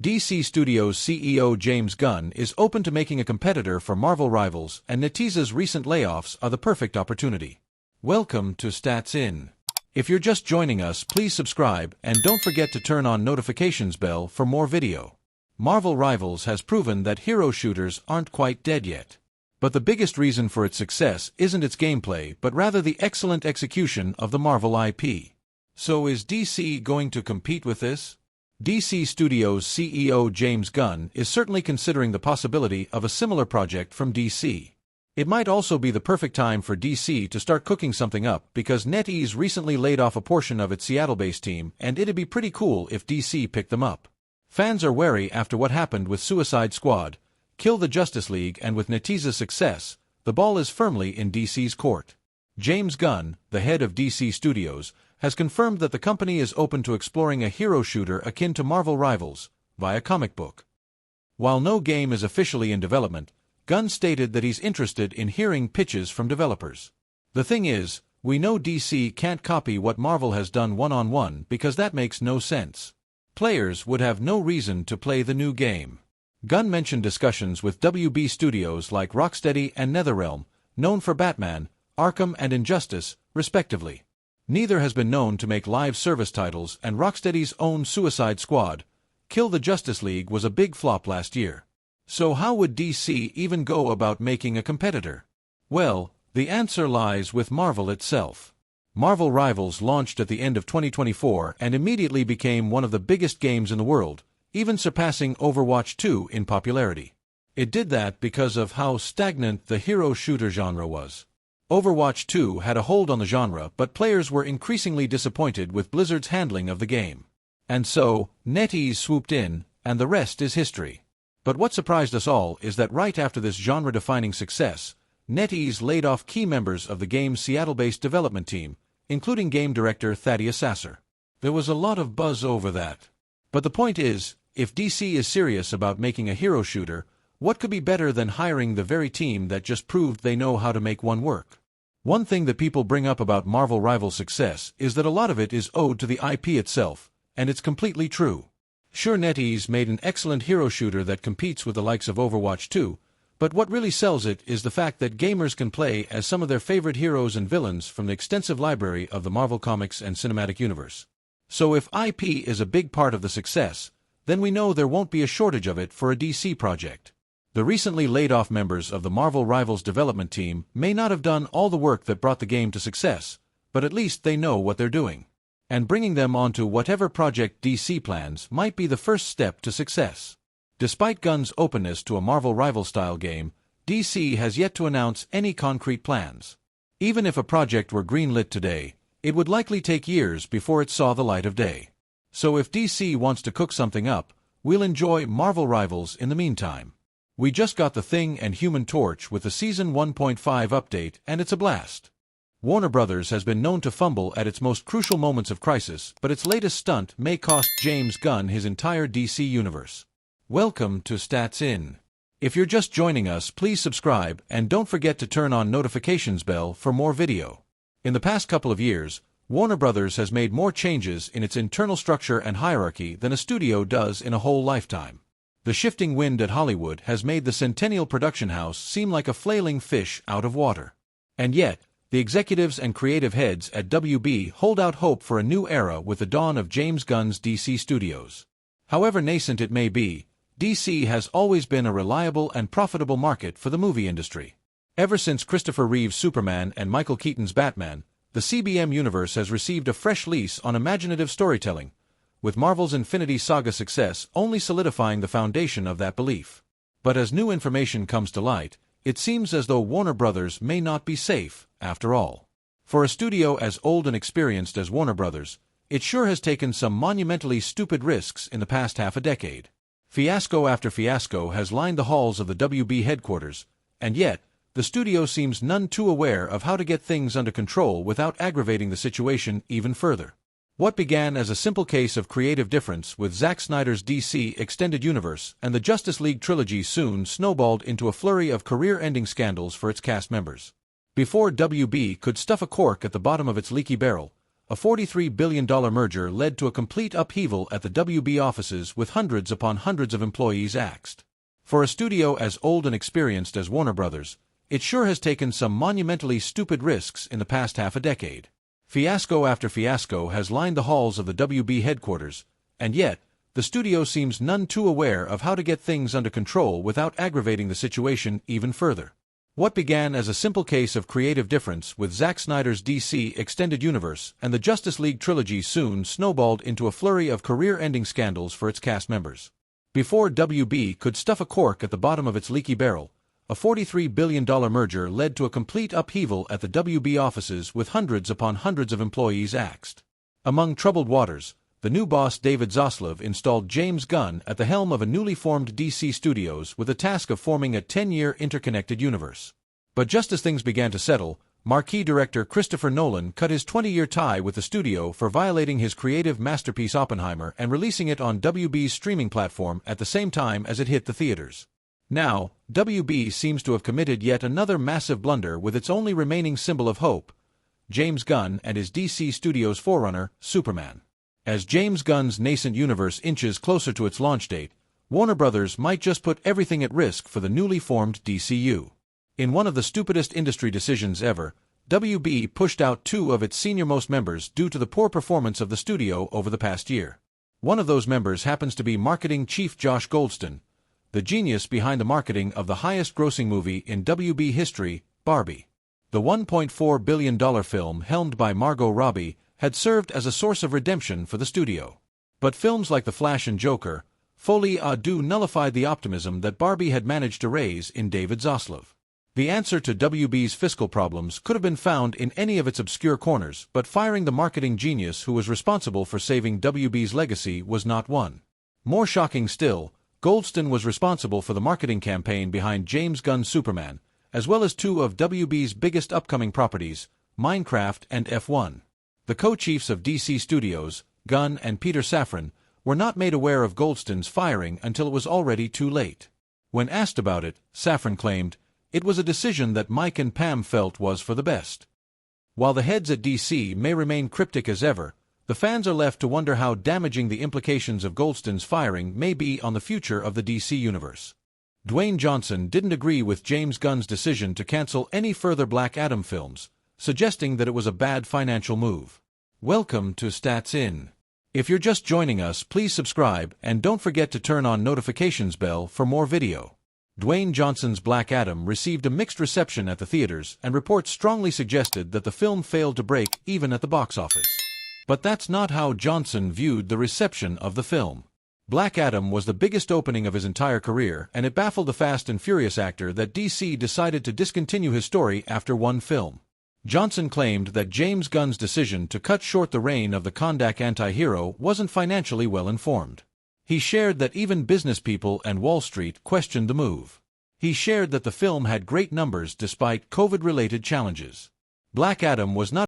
DC Studios CEO James Gunn is open to making a competitor for Marvel rivals, and Netiza's recent layoffs are the perfect opportunity. Welcome to Stats In. If you're just joining us, please subscribe and don't forget to turn on notifications bell for more video. Marvel Rivals has proven that hero shooters aren't quite dead yet. But the biggest reason for its success isn't its gameplay, but rather the excellent execution of the Marvel IP. So is DC going to compete with this? DC Studios CEO James Gunn is certainly considering the possibility of a similar project from DC. It might also be the perfect time for DC to start cooking something up because NetEase recently laid off a portion of its Seattle-based team, and it'd be pretty cool if DC picked them up. Fans are wary after what happened with Suicide Squad, Kill the Justice League, and with Netiza's success, the ball is firmly in DC's court. James Gunn, the head of DC Studios, has confirmed that the company is open to exploring a hero shooter akin to Marvel Rivals, via comic book. While no game is officially in development, Gunn stated that he's interested in hearing pitches from developers. The thing is, we know DC can't copy what Marvel has done one-on-one because that makes no sense. Players would have no reason to play the new game. Gunn mentioned discussions with WB studios like Rocksteady and NetherRealm, known for Batman, Arkham and Injustice, respectively. Neither has been known to make live service titles, and Rocksteady's own Suicide Squad, Kill the Justice League, was a big flop last year. So how would DC even go about making a competitor? Well, the answer lies with Marvel itself. Marvel Rivals launched at the end of 2024 and immediately became one of the biggest games in the world, even surpassing Overwatch 2 in popularity. It did that because of how stagnant the hero shooter genre was. Overwatch 2 had a hold on the genre, but players were increasingly disappointed with Blizzard's handling of the game. And so, NetEase swooped in, and the rest is history. But what surprised us all is that right after this genre-defining success, NetEase laid off key members of the game's Seattle-based development team, including game director Thaddeus Sasser. There was a lot of buzz over that. But the point is, if DC is serious about making a hero shooter, what could be better than hiring the very team that just proved they know how to make one work? One thing that people bring up about Marvel Rivals' success is that a lot of it is owed to the IP itself, and it's completely true. Sure, NetEase made an excellent hero shooter that competes with the likes of Overwatch 2, but what really sells it is the fact that gamers can play as some of their favorite heroes and villains from the extensive library of the Marvel Comics and Cinematic Universe. So if IP is a big part of the success, then we know there won't be a shortage of it for a DC project. The recently laid-off members of the Marvel Rivals development team may not have done all the work that brought the game to success, but at least they know what they're doing. And bringing them onto whatever project DC plans might be the first step to success. Despite Gunn's openness to a Marvel Rivals-style game, DC has yet to announce any concrete plans. Even if a project were greenlit today, it would likely take years before it saw the light of day. So if DC wants to cook something up, we'll enjoy Marvel Rivals in the meantime. We just got The Thing and Human Torch with the Season 1.5 update, and it's a blast. Warner Bros. Has been known to fumble at its most crucial moments of crisis, but its latest stunt may cost James Gunn his entire DC universe. Welcome to Stats In. If you're just joining us, please subscribe, and don't forget to turn on notifications bell for more video. In the past couple of years, Warner Bros. Has made more changes in its internal structure and hierarchy than a studio does in a whole lifetime. The shifting wind at Hollywood has made the Centennial production house seem like a flailing fish out of water. And yet, the executives and creative heads at WB hold out hope for a new era with the dawn of James Gunn's DC Studios. However nascent it may be, DC has always been a reliable and profitable market for the movie industry. Ever since Christopher Reeve's Superman and Michael Keaton's Batman, the CBM universe has received a fresh lease on imaginative storytelling, with Marvel's Infinity Saga success only solidifying the foundation of that belief. But as new information comes to light, it seems as though Warner Bros. May not be safe, after all. For a studio as old and experienced as Warner Bros., it sure has taken some monumentally stupid risks in the past half a decade. Fiasco after fiasco has lined the halls of the WB headquarters, and yet, the studio seems none too aware of how to get things under control without aggravating the situation even further. What began as a simple case of creative difference with Zack Snyder's DC Extended Universe and the Justice League trilogy soon snowballed into a flurry of career-ending scandals for its cast members. Before WB could stuff a cork at the bottom of its leaky barrel, a $43 billion merger led to a complete upheaval at the WB offices with hundreds upon hundreds of employees axed. For a studio as old and experienced as Warner Brothers, it sure has taken some monumentally stupid risks in the past half a decade. Fiasco after fiasco has lined the halls of the WB headquarters, and yet, the studio seems none too aware of how to get things under control without aggravating the situation even further. What began as a simple case of creative difference with Zack Snyder's DC Extended Universe and the Justice League trilogy soon snowballed into a flurry of career-ending scandals for its cast members. Before WB could stuff a cork at the bottom of its leaky barrel, a $43 billion merger led to a complete upheaval at the WB offices with hundreds upon hundreds of employees axed. Among troubled waters, the new boss David Zaslav installed James Gunn at the helm of a newly formed DC Studios with the task of forming a 10-year interconnected universe. But just as things began to settle, marquee director Christopher Nolan cut his 20-year tie with the studio for violating his creative masterpiece Oppenheimer and releasing it on WB's streaming platform at the same time as it hit the theaters. Now, WB seems to have committed yet another massive blunder with its only remaining symbol of hope, James Gunn and his DC Studios forerunner, Superman. As James Gunn's nascent universe inches closer to its launch date, Warner Brothers might just put everything at risk for the newly formed DCU. In one of the stupidest industry decisions ever, WB pushed out two of its senior-most members due to the poor performance of the studio over the past year. One of those members happens to be marketing chief Josh Goldston, the genius behind the marketing of the highest-grossing movie in WB history, Barbie. The $1.4 billion film helmed by Margot Robbie had served as a source of redemption for the studio. But films like The Flash and Joker, folie à deux nullified the optimism that Barbie had managed to raise in David Zaslav. The answer to WB's fiscal problems could have been found in any of its obscure corners, but firing the marketing genius who was responsible for saving WB's legacy was not one. More shocking still, Goldston was responsible for the marketing campaign behind James Gunn's Superman, as well as two of WB's biggest upcoming properties, Minecraft and F1. The co-chiefs of DC Studios, Gunn and Peter Safran, were not made aware of Goldston's firing until it was already too late. When asked about it, Safran claimed, "It was a decision that Mike and Pam felt was for the best." While the heads at DC may remain cryptic as ever, the fans are left to wonder how damaging the implications of Goldston's firing may be on the future of the DC universe. Dwayne Johnson didn't agree with James Gunn's decision to cancel any further Black Adam films, suggesting that it was a bad financial move. Welcome to Stats In. If you're just joining us, please subscribe and don't forget to turn on notifications bell for more video. Dwayne Johnson's Black Adam received a mixed reception at the theaters, and reports strongly suggested that the film failed to break even at the box office. But that's not how Johnson viewed the reception of the film. Black Adam was the biggest opening of his entire career, and it baffled the Fast and Furious actor that DC decided to discontinue his story after one film. Johnson claimed that James Gunn's decision to cut short the reign of the Kondak anti-hero wasn't financially well informed. He shared that even business people and Wall Street questioned the move. He shared that the film had great numbers despite COVID-related challenges. Black Adam was not